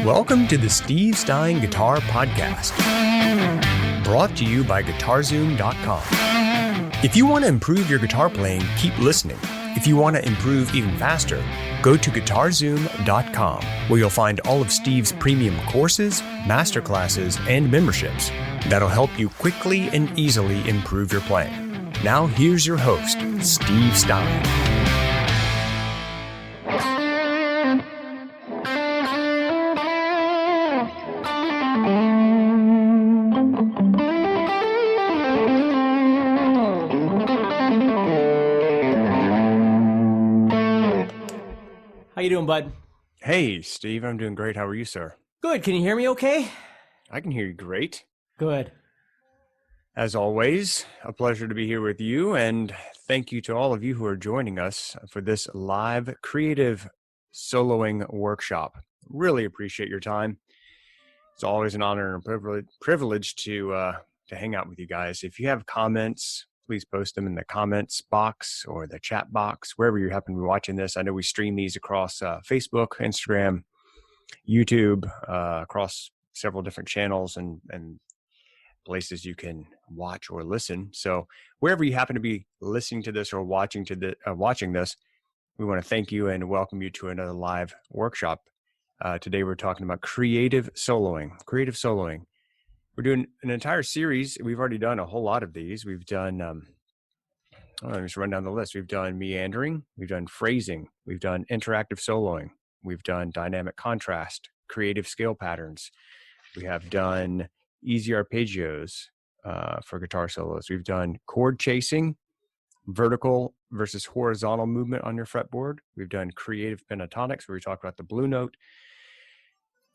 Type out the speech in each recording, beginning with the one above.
Welcome to the Steve Stine Guitar Podcast, brought to you by GuitarZoom.com. If you want to improve your guitar playing, keep listening. If you want to improve even faster, go to GuitarZoom.com, where you'll find all of Steve's premium courses, masterclasses, and memberships that'll help you quickly and easily improve your playing. Now here's your host, Steve Stine. How you doing, bud? Hey, Steve, I'm doing great. How are you, sir? Good. Can you hear me okay? I can hear you great. Good. As always, a pleasure to be here with you, and thank you to all of you who are joining us for this live creative soloing workshop. Really appreciate your time. It's always an honor and a privilege to hang out with you guys. If you have comments, please post them in the comments box or the chat box, wherever you happen to be watching this. I know we stream these across Facebook, Instagram, YouTube, across several different channels and places you can watch or listen. So wherever you happen to be listening to this or watching this, we want to thank you and welcome you to another live workshop. Today we're talking about creative soloing. We're doing an entire series. We've already done a whole lot of these. We've done, let me just run down the list. We've done meandering, we've done phrasing, we've done interactive soloing, we've done dynamic contrast, creative scale patterns. We have done easy arpeggios for guitar solos. We've done chord chasing, vertical versus horizontal movement on your fretboard. We've done creative pentatonics, where we talk about the blue note.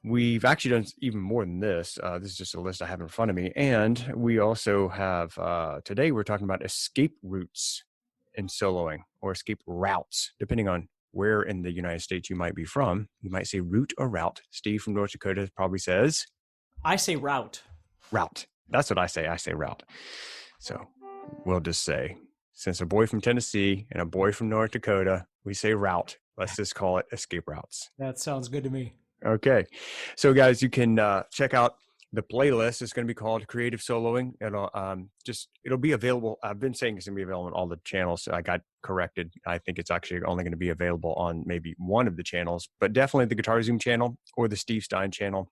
We've actually done even more than this. This is just a list I have in front of me. And we also have, today we're talking about escape routes in soloing, or escape routes, depending on where in the United States you might be from. You might say route or route. Steve from North Dakota probably says? I say route. Route. That's what I say. I say route. So we'll just say, since a boy from Tennessee and a boy from North Dakota, we say route. Let's just call it escape routes. That sounds good to me. Okay. So guys, you can check out the playlist. It's going to be called Creative Soloing. It'll be available. I've been saying it's going to be available on all the channels. I got corrected. I think it's actually only going to be available on maybe one of the channels, but definitely the Guitar Zoom channel or the Steve Stine channel.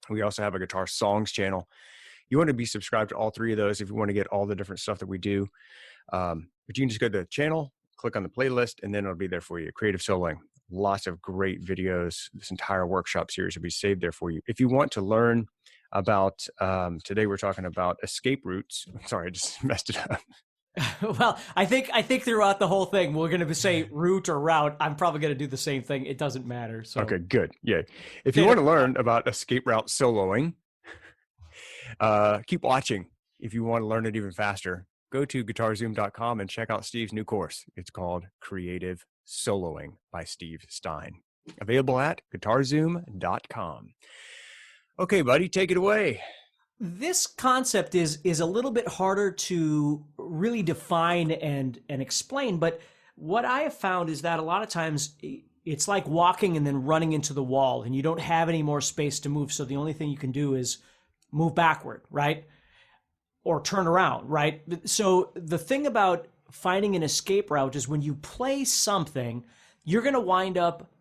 We also have a Guitar Songs channel. You want to be subscribed to all three of those if you want to get all the different stuff that we do. But you can just go to the channel, click on the playlist, and then it'll be there for you. Creative Soloing. Lots of great videos. This entire workshop series will be saved there for you. If you want to learn about, today we're talking about escape routes. Sorry, I just messed it up. Well, I think throughout the whole thing, we're going to say route or route. I'm probably going to do the same thing. It doesn't matter. So. Okay, good. Yeah. If you want to learn about escape route soloing, keep watching. If you want to learn it even faster, go to GuitarZoom.com and check out Steve's new course. It's called Creative Soloing by Steve Stine. Available at GuitarZoom.com. Okay, buddy, take it away. This concept is a little bit harder to really define and explain, but what I have found is that a lot of times it's like walking and then running into the wall, and you don't have any more space to move, so the only thing you can do is move backward, right? Or turn around, right? So the thing about finding an escape route is when you play something, you're going to wind up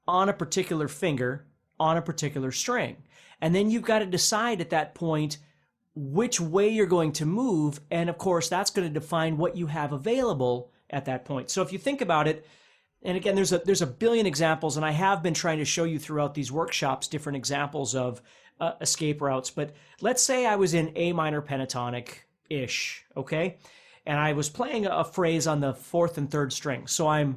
on a particular finger, on a particular string. And then you've got to decide at that point which way you're going to move. And of course, that's going to define what you have available at that point. So if you think about it, and again, there's a billion examples, and I have been trying to show you throughout these workshops different examples of escape routes. But let's say I was in A minor pentatonic-ish, okay? And I was playing a phrase on the fourth and third string. So I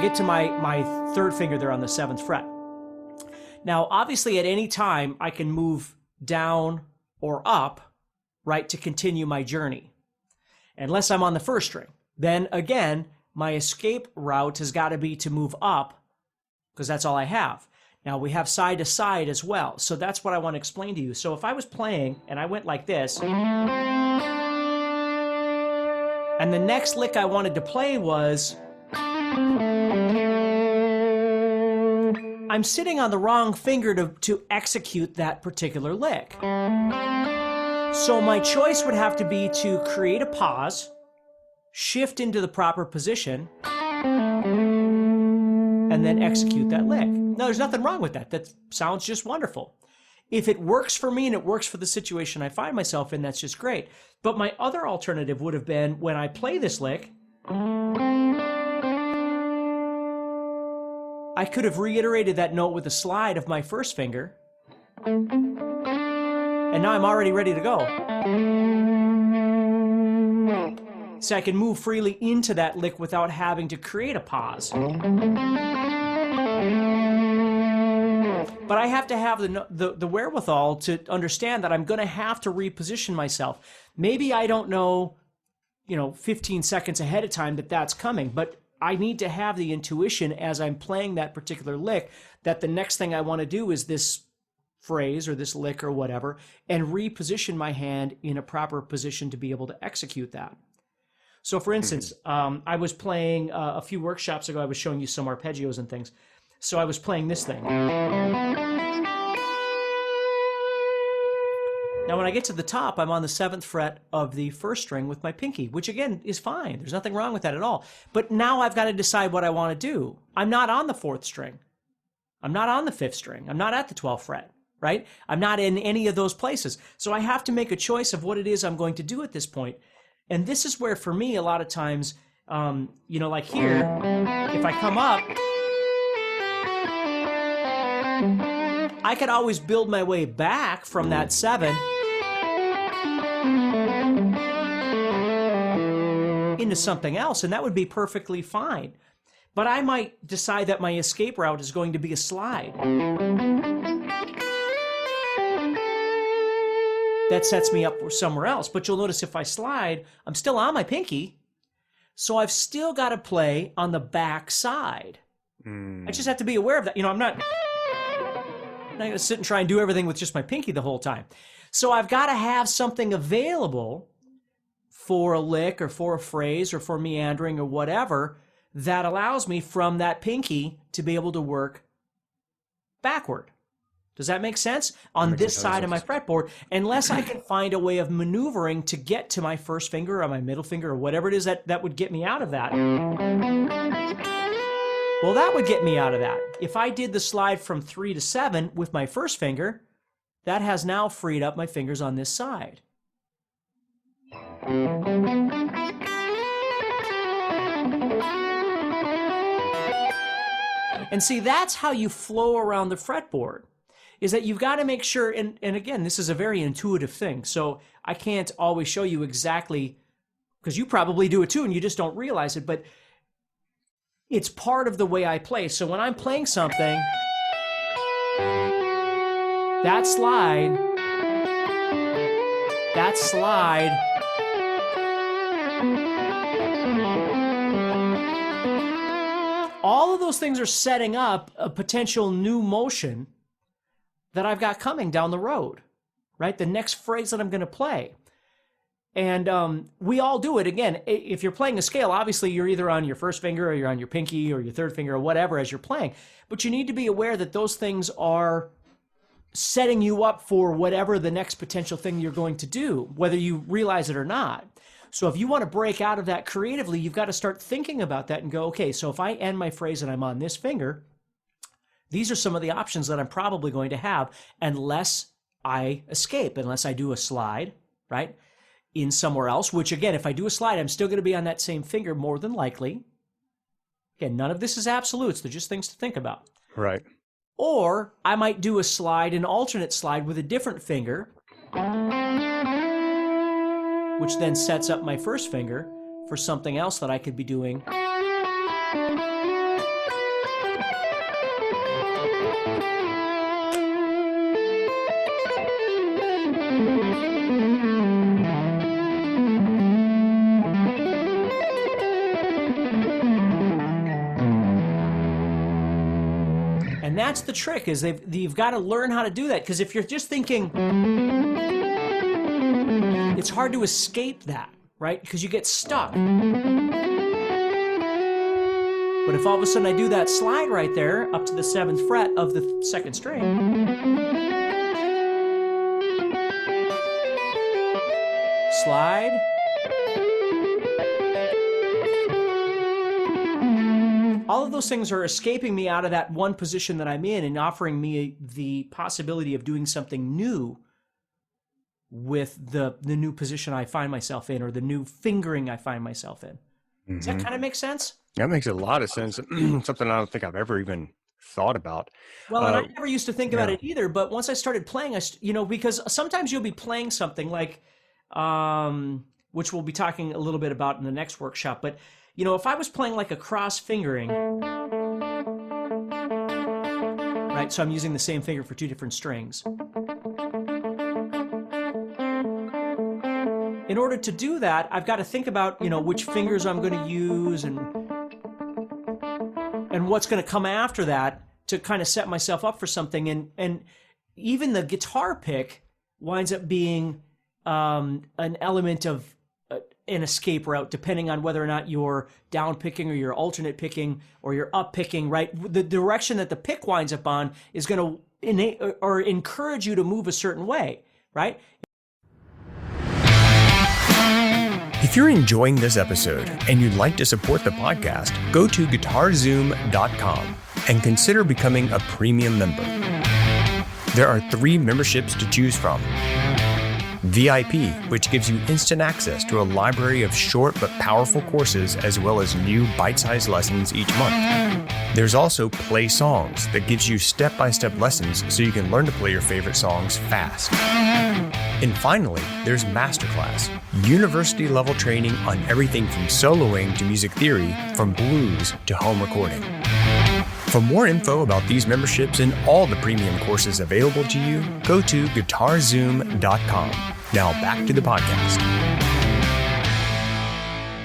get to my third finger there on the seventh fret. Now, obviously, at any time, I can move down or up, right, to continue my journey, unless I'm on the first string. Then, again, my escape route has got to be to move up, because that's all I have. Now, we have side to side as well, so that's what I want to explain to you. So if I was playing, and I went like this, and the next lick I wanted to play was... I'm sitting on the wrong finger to execute that particular lick. So my choice would have to be to create a pause, shift into the proper position, and then execute that lick. No, there's nothing wrong with that. That sounds just wonderful. If it works for me and it works for the situation I find myself in, that's just great. But my other alternative would have been, when I play this lick, I could have reiterated that note with a slide of my first finger, and now I'm already ready to go. So I can move freely into that lick without having to create a pause. But I have to have the wherewithal to understand that I'm going to have to reposition myself. Maybe I don't know, 15 seconds ahead of time that that's coming, but I need to have the intuition as I'm playing that particular lick that the next thing I want to do is this phrase or this lick or whatever, and reposition my hand in a proper position to be able to execute that. So for instance, I was playing a few workshops ago, I was showing you some arpeggios and things. So I was playing this thing. Now when I get to the top, I'm on the 7th fret of the first string with my pinky, which again is fine. There's nothing wrong with that at all. But now I've got to decide what I want to do. I'm not on the 4th string. I'm not on the 5th string. I'm not at the 12th fret, right? I'm not in any of those places. So I have to make a choice of what it is I'm going to do at this point. And this is where, for me, a lot of times, like here, if I come up, I could always build my way back from that 7 into something else, and that would be perfectly fine. But I might decide that my escape route is going to be a slide. That sets me up somewhere else. But you'll notice if I slide, I'm still on my pinky, so I've still got to play on the back side. I just have to be aware of that. I'm not going to sit and try and do everything with just my pinky the whole time. So I've got to have something available for a lick or for a phrase or for meandering or whatever that allows me from that pinky to be able to work backward. Does that make sense? On this side of my fretboard, unless I can find a way of maneuvering to get to my first finger or my middle finger or whatever it is that would get me out of that. Well, that would get me out of that. If I did the slide from 3 to 7 with my first finger, that has now freed up my fingers on this side. And see, that's how you flow around the fretboard, is that you've got to make sure, and again, this is a very intuitive thing, so I can't always show you exactly, because you probably do it too and you just don't realize it, but it's part of the way I play. So when I'm playing something, that slide, all of those things are setting up a potential new motion that I've got coming down the road, right? The next phrase that I'm going to play. And we all do it. Again, if you're playing a scale, obviously you're either on your first finger or you're on your pinky or your third finger or whatever as you're playing. But you need to be aware that those things are setting you up for whatever the next potential thing you're going to do, whether you realize it or not. So if you want to break out of that creatively, you've got to start thinking about that and go, okay, so if I end my phrase and I'm on this finger, these are some of the options that I'm probably going to have unless I escape, unless I do a slide, right, in somewhere else, which again, if I do a slide, I'm still going to be on that same finger more than likely. Again, none of this is absolutes. They're just things to think about. Right. Or I might do a slide, an alternate slide with a different finger, which then sets up my first finger for something else that I could be doing. And that's the trick, is you've got to learn how to do that, because if you're just thinking, it's hard to escape that, right? Because you get stuck. But if all of a sudden I do that slide right there up to the 7th fret of the 2nd string, slide, all of those things are escaping me out of that one position that I'm in and offering me the possibility of doing something new with the new position I find myself in, or the new fingering I find myself in. Does that kind of make sense? That makes a lot of sense. Something I don't think I've ever even thought about. Well, and I never used to think about it either, but once I started playing, because sometimes you'll be playing something like, which we'll be talking a little bit about in the next workshop, but if I was playing like a cross fingering, right? So I'm using the same finger for 2 different strings. In order to do that, I've got to think about, which fingers I'm going to use and what's going to come after that to kind of set myself up for something. And even the guitar pick winds up being an element of an escape route, depending on whether or not you're down picking or you're alternate picking or you're up picking, right? The direction that the pick winds up on is going to encourage you to move a certain way, right? If you're enjoying this episode and you'd like to support the podcast, go to GuitarZoom.com and consider becoming a premium member. There are 3 memberships to choose from. VIP, which gives you instant access to a library of short but powerful courses, as well as new bite-sized lessons each month. There's also Play Songs that gives you step-by-step lessons so you can learn to play your favorite songs fast. And finally, there's Masterclass, university-level training on everything from soloing to music theory, from blues to home recording. For more info about these memberships and all the premium courses available to you, go to GuitarZoom.com. Now back to the podcast.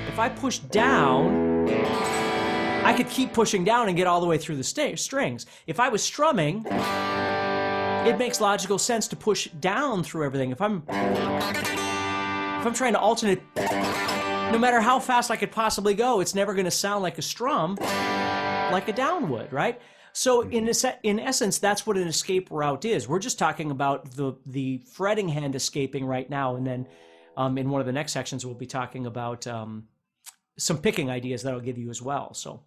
If I push down, I could keep pushing down and get all the way through the strings. If I was strumming, it makes logical sense to push down through everything. If I'm trying to alternate, no matter how fast I could possibly go, it's never going to sound like a strum, like a down would, right? So in essence, that's what an escape route is. We're just talking about the fretting hand escaping right now, and then in one of the next sections, we'll be talking about some picking ideas that I'll give you as well. So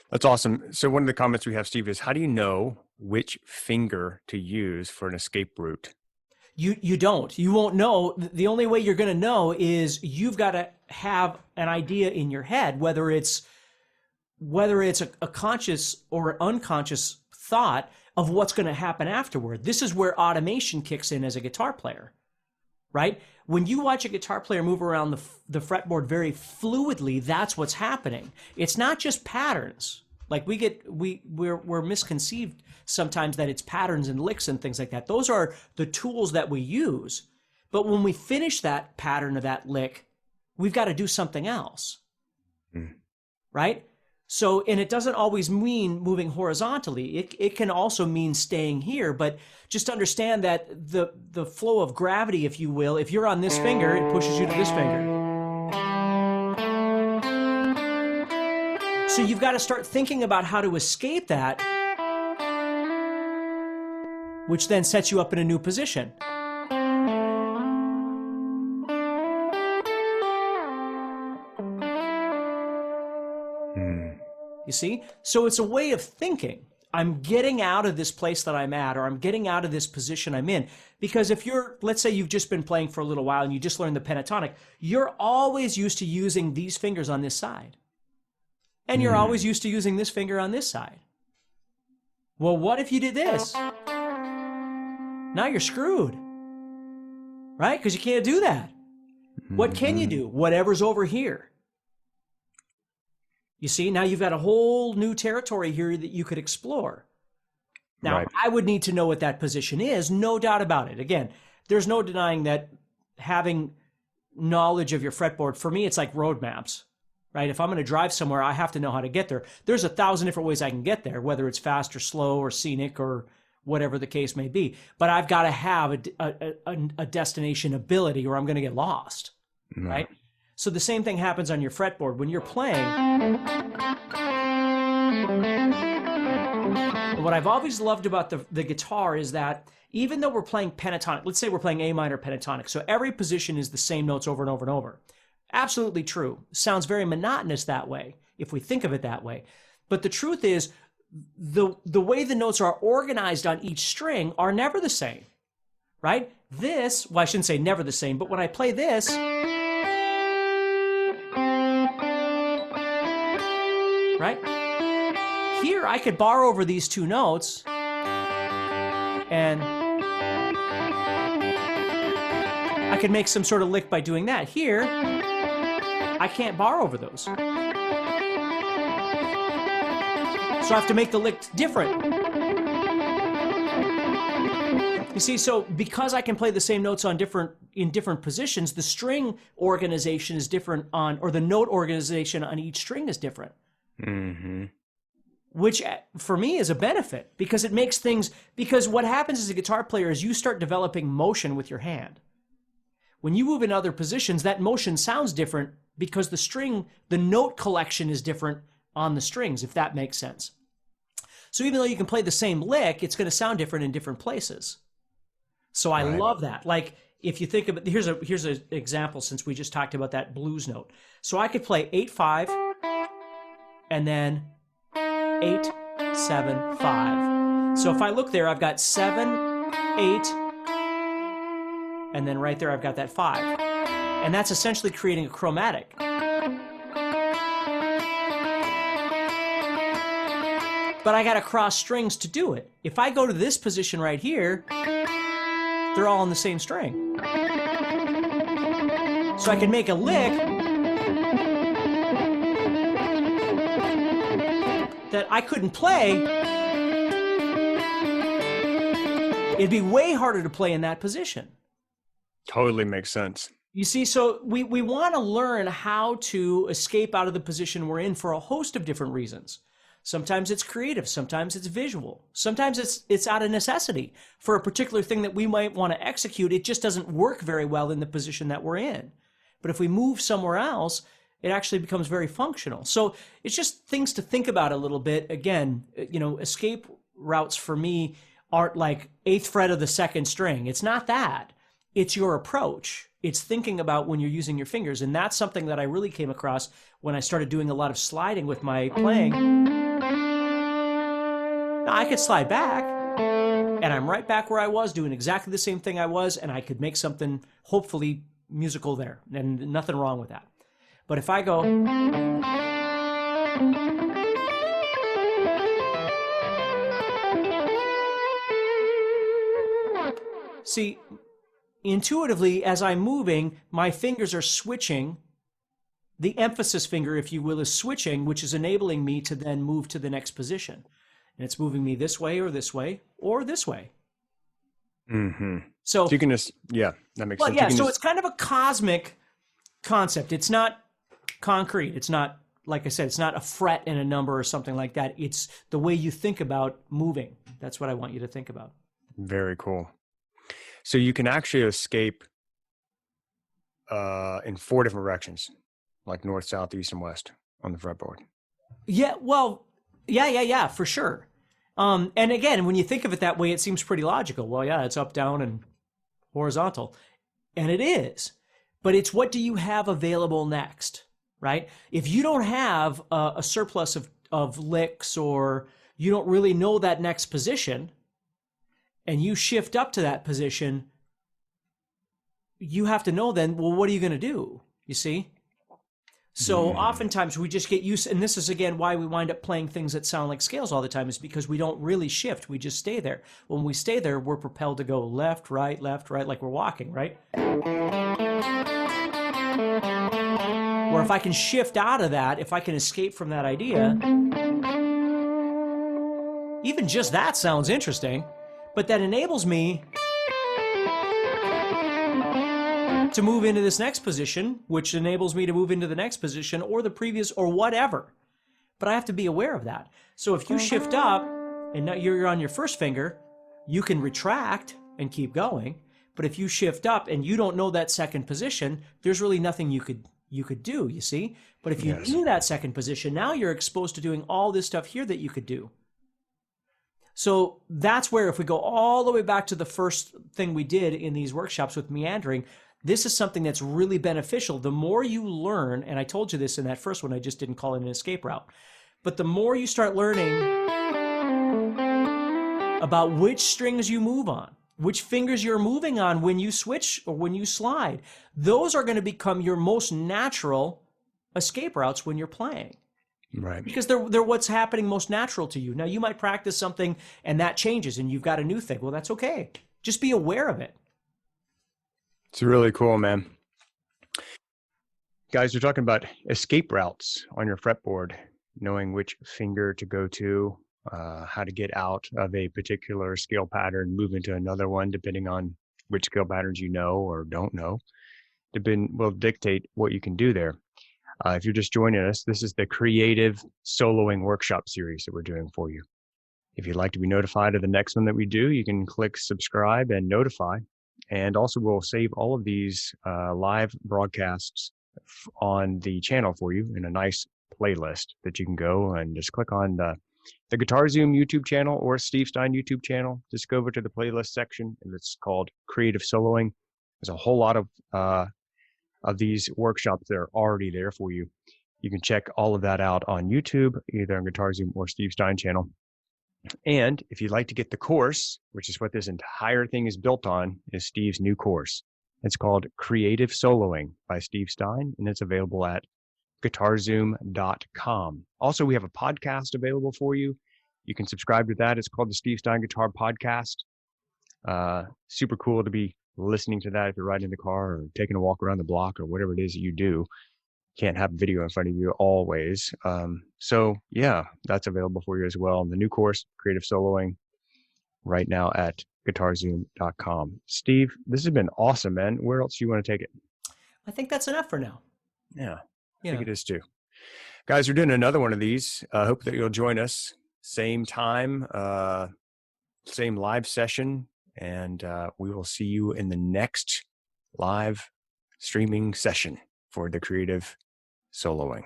that's awesome. So one of the comments we have, Steve, is how do you know which finger to use for an escape route? You don't. You won't know. The only way you're going to know is you've got to have an idea in your head, whether it's a conscious or unconscious thought of what's going to happen afterward. This is where automation kicks in as a guitar player, right? When you watch a guitar player move around the fretboard very fluidly, that's what's happening. It's not just patterns. Like we're misconceived sometimes that it's patterns and licks and things like that. Those are the tools that we use. But when we finish that pattern of that lick, we've got to do something else, right? So, and it doesn't always mean moving horizontally. It can also mean staying here, but just understand that the flow of gravity, if you will, if you're on this finger, it pushes you to this finger. So you've got to start thinking about how to escape that, which then sets you up in a new position. You see? So it's a way of thinking. I'm getting out of this place that I'm at, or I'm getting out of this position I'm in. Because if let's say you've just been playing for a little while and you just learned the pentatonic, you're always used to using these fingers on this side. And you're always used to using this finger on this side. Well, what if you did this? Now you're screwed. Right? Because you can't do that. What can you do? Whatever's over here. You see, now you've got a whole new territory here that you could explore. Now, I would need to know what that position is, no doubt about it. Again, there's no denying that having knowledge of your fretboard, for me, it's like road maps, right? If I'm going to drive somewhere, I have to know how to get there. There's 1,000 different ways I can get there, whether it's fast or slow or scenic or whatever the case may be. But I've got to have a destination ability or I'm going to get lost, right? So the same thing happens on your fretboard. When you're playing, What I've always loved about the guitar is that even though we're playing pentatonic, let's say we're playing A minor pentatonic, so every position is the same notes over and over and over. Absolutely true. Sounds very monotonous that way, if we think of it that way. But the truth is, the way the notes are organized on each string are never the same, right? This, well, I shouldn't say never the same, but when I play this, right? Here, I could bar over these two notes, and I could make some sort of lick by doing that. Here, I can't bar over those. So I have to make the lick different. You see, so because I can play the same notes in different positions, the string organization is different or the note organization on each string is different. Mm-hmm. Which for me is a benefit because it makes things, because what happens as a guitar player is you start developing motion with your hand. When you move in other positions, that motion sounds different because the note collection is different on the strings, if that makes sense. So even though you can play the same lick, it's going to sound different in different places. So I love that. Like if you think of it, here's an example since we just talked about that blues note. So I could play 8-5 and then 8-7-5. So if I look there, I've got 7, 8, and then right there I've got that 5. And that's essentially creating a chromatic. But I got to cross strings to do it. If I go to this position right here, they're all on the same string. So I can make a lick that I couldn't play. It'd be way harder to play in that position. Totally makes sense. You see, so we want to learn how to escape out of the position we're in for a host of different reasons. Sometimes it's creative, sometimes it's visual, sometimes it's out of necessity. For a particular thing that we might want to execute, it just doesn't work very well in the position that we're in. But if we move somewhere else, it actually becomes very functional. So it's just things to think about a little bit. Again, escape routes for me aren't like 8th fret of the 2nd string. It's not that. It's your approach. It's thinking about when you're using your fingers. And that's something that I really came across when I started doing a lot of sliding with my playing. Now, I could slide back, and I'm right back where I was, doing exactly the same thing I was, and I could make something hopefully musical there, and nothing wrong with that. But if I go... See, intuitively, as I'm moving, my fingers are switching. The emphasis finger, if you will, is switching, which is enabling me to then move to the next position. And it's moving me this way or this way or this way. Mm-hmm. So you can just, that makes sense. Yeah, so it's kind of a cosmic concept. It's not concrete. It's not, like I said, it's not a fret and a number or something like that. It's the way you think about moving. That's what I want you to think about. Very cool. So you can actually escape in 4 different directions, like north, south, east, and west on the fretboard. Yeah, well, yeah, for sure. And again, when you think of it that way, it seems pretty logical. Well, yeah, it's up, down, and horizontal. And it is. But it's what do you have available next, right? If you don't have a surplus of licks, or you don't really know that next position, and you shift up to that position, you have to know then, well, what are you going to do? You see? So oftentimes we just get used, and this is again why we wind up playing things that sound like scales all the time, is because we don't really shift. We just stay there. When we stay there, we're propelled to go left, right, like we're walking, right? Or if I can shift out of that, if I can escape from that idea, even just that sounds interesting, but that enables me to move into this next position, which enables me to move into the next position or the previous or whatever. But I have to be aware of that. So if you shift up and now you're on your first finger, you can retract and keep going. But if you shift up and you don't know that second position, there's really nothing you could do, you see? But if you knew that second position, now you're exposed to doing all this stuff here that you could do. So that's where, if we go all the way back to the first thing we did in these workshops with meandering, this is something that's really beneficial. The more you learn, and I told you this in that first one, I just didn't call it an escape route, but the more you start learning about which strings you move on, which fingers you're moving on when you switch or when you slide, those are going to become your most natural escape routes when you're playing. Right. Because they're what's happening most natural to you. Now, you might practice something and that changes and you've got a new thing. Well, that's okay. Just be aware of it. It's really cool, man. Guys, we're talking about escape routes on your fretboard, knowing which finger to go to, how to get out of a particular scale pattern, move into another one, depending on which scale patterns you know or don't know, will dictate what you can do there. If you're just joining us, this is the Creative Soloing Workshop series that we're doing for you. If you'd like to be notified of the next one that we do, you can click subscribe and notify. And also, we'll save all of these live broadcasts on the channel for you in a nice playlist that you can go and just click on the Guitar Zoom YouTube channel or Steve Stine YouTube channel. Just go over to the playlist section, and it's called Creative Soloing. There's a whole lot of these workshops that are already there for you. You can check all of that out on YouTube, either on Guitar Zoom or Steve Stine channel. And if you'd like to get the course, which is what this entire thing is built on, is Steve's new course. It's called Creative Soloing by Steve Stine, and it's available at GuitarZoom.com. Also, we have a podcast available for you. You can subscribe to that. It's called the Steve Stine Guitar Podcast. Super cool to be listening to that if you're riding in the car or taking a walk around the block or whatever it is that you do. Can't have video in front of you always. So yeah, that's available for you as well. And the new course, Creative Soloing, right now at GuitarZoom.com. Steve, this has been awesome, man. Where else do you want to take it? I think that's enough for now. Yeah, I think it is too. Guys, we're doing another one of these. I hope that you'll join us. Same time, same live session. And we will see you in the next live streaming session for the Creative Soloing.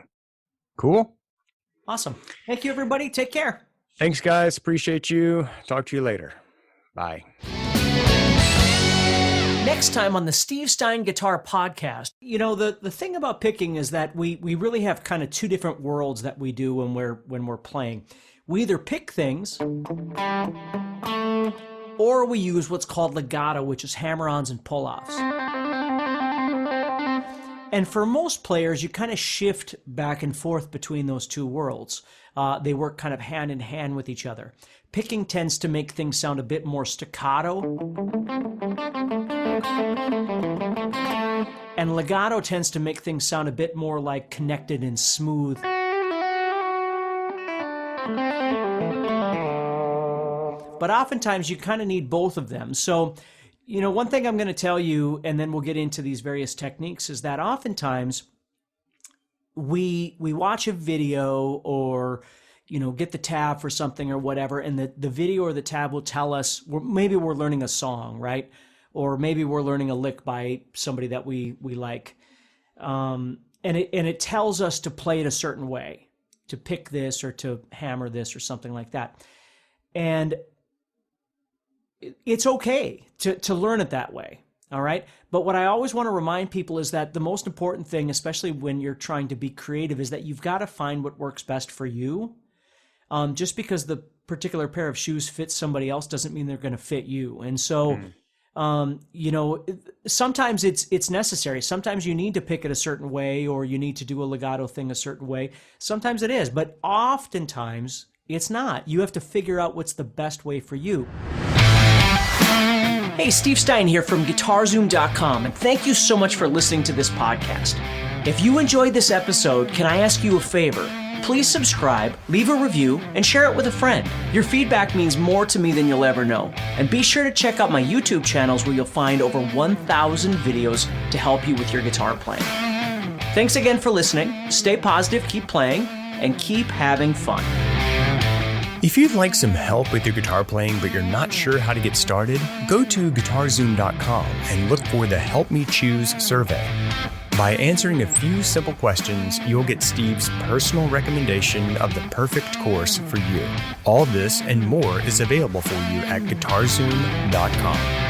Cool? Awesome. Thank you, everybody. Take care. Thanks, guys. Appreciate you. Talk to you later. Bye. Next time on the Steve Stine Guitar Podcast, the thing about picking is that we really have kind of two different worlds that we do when we're playing. We either pick things or we use what's called legato, which is hammer-ons and pull-offs. And for most players, you kind of shift back and forth between those two worlds. They work kind of hand in hand with each other. Picking tends to make things sound a bit more staccato. And legato tends to make things sound a bit more like connected and smooth. But oftentimes you kind of need both of them. So, one thing I'm going to tell you, and then we'll get into these various techniques, is that oftentimes we watch a video or, get the tab for something or whatever, and the video or the tab will tell us, maybe we're learning a song, right? Or maybe we're learning a lick by somebody that we like. And it tells us to play it a certain way, to pick this or to hammer this or something like that. And it's okay to learn it that way, all right? But what I always want to remind people is that the most important thing, especially when you're trying to be creative, is that you've got to find what works best for you. Just because the particular pair of shoes fits somebody else doesn't mean they're going to fit you. And so, sometimes it's necessary. Sometimes you need to pick it a certain way, or you need to do a legato thing a certain way. Sometimes it is, but oftentimes it's not. You have to figure out what's the best way for you. Hey, Steve Stine here from GuitarZoom.com, and thank you so much for listening to this podcast. If you enjoyed this episode, can I ask you a favor? Please subscribe, leave a review, and share it with a friend. Your feedback means more to me than you'll ever know. And be sure to check out my YouTube channels where you'll find over 1,000 videos to help you with your guitar playing. Thanks again for listening. Stay positive, keep playing, and keep having fun. If you'd like some help with your guitar playing but you're not sure how to get started, go to GuitarZoom.com and look for the Help Me Choose survey. By answering a few simple questions, you'll get Steve's personal recommendation of the perfect course for you. All this and more is available for you at GuitarZoom.com.